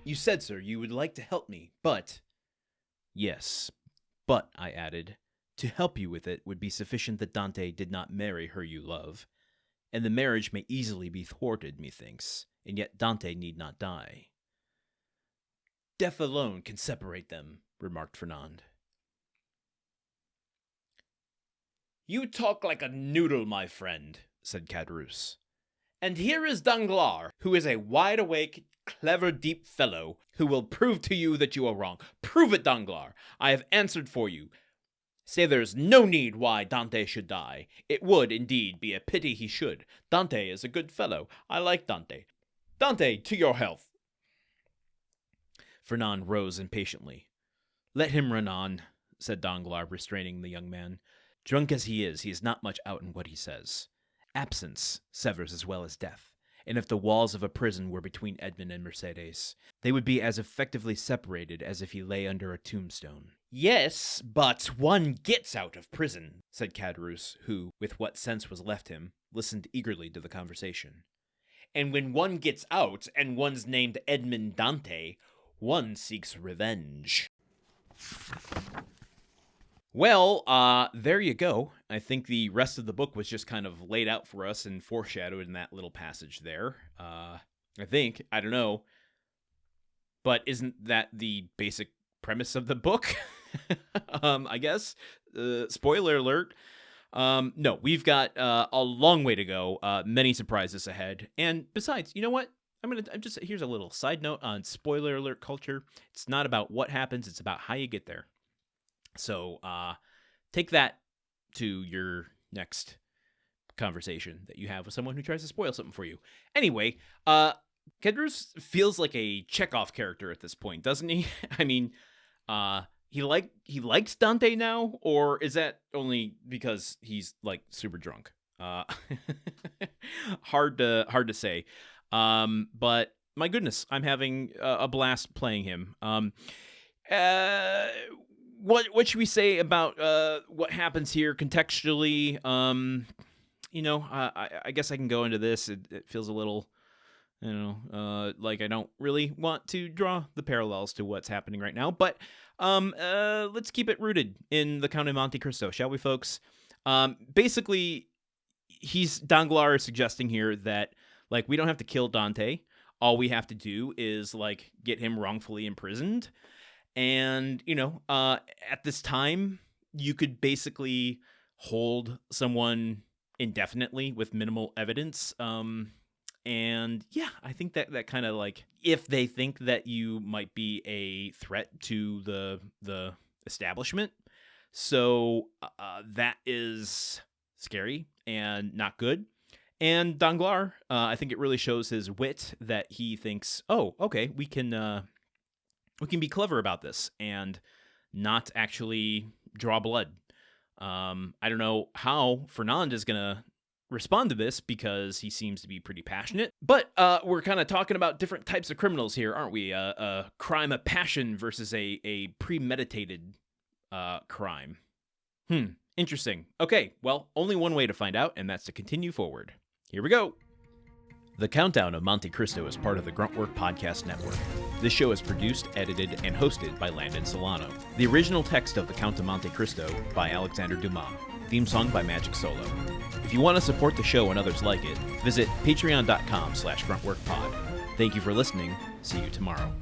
You said, sir, you would like to help me, but... Yes, but, I added, to help you with it would be sufficient that Dante did not marry her you love, and the marriage may easily be thwarted, methinks, and yet Dante need not die. Death alone can separate them, remarked Fernand. You talk like a noodle, my friend, said Caderousse. And here is Danglars, who is a wide-awake, clever, deep fellow, who will prove to you that you are wrong. Prove it, Danglars. I have answered for you. Say there is no need why Dante should die. It would, indeed, be a pity he should. Dante is a good fellow. I like Dante. Dante, to your health. Fernand rose impatiently. Let him run on, said Danglars, restraining the young man. Drunk as he is not much out in what he says. Absence severs as well as death, and if the walls of a prison were between Edmond and Mercédès, they would be as effectively separated as if he lay under a tombstone. Yes, but one gets out of prison, said Caderousse, who, with what sense was left him, listened eagerly to the conversation. And when one gets out, and one's named Edmond Dante, one seeks revenge. Well, there you go. I think the rest of the book was just kind of laid out for us and foreshadowed in that little passage there. I think. I don't know. But isn't that the basic premise of the book? I guess. Spoiler alert. No, we've got a long way to go. Many surprises ahead. And besides, you know what? Here's a little side note on spoiler alert culture. It's not about what happens. It's about how you get there. So take that to your next conversation that you have with someone who tries to spoil something for you. Anyway, Caderousse feels like a Chekhov character at this point, doesn't he? I mean, he likes Dante now, or is that only because he's like super drunk? Hard to say. But my goodness, I'm having a blast playing him. What should we say about what happens here contextually? I guess I can go into this. It feels a little, like I don't really want to draw the parallels to what's happening right now. But let's keep it rooted in the Count of Monte Cristo, shall we, folks? Basically, Danglars is suggesting here that we don't have to kill Dante. All we have to do is get him wrongfully imprisoned. And, at this time, you could basically hold someone indefinitely with minimal evidence. And yeah, I think that kind of if they think that you might be a threat to the establishment. So that is scary and not good. And Danglars, I think it really shows his wit that he thinks, oh, okay, we can be clever about this and not actually draw blood. I don't know how Fernand is going to respond to this because he seems to be pretty passionate. But we're kind of talking about different types of criminals here, aren't we? A crime of passion versus a premeditated crime. Interesting. Okay, well, only one way to find out, and that's to continue forward. Here we go. The Countdown of Monte Cristo is part of the Gruntwork Podcast Network. This show is produced, edited, and hosted by Landon Solano. The original text of The Count of Monte Cristo by Alexander Dumas. Theme song by Magic Solo. If you want to support the show and others like it, visit patreon.com/gruntworkpod. Thank you for listening. See you tomorrow.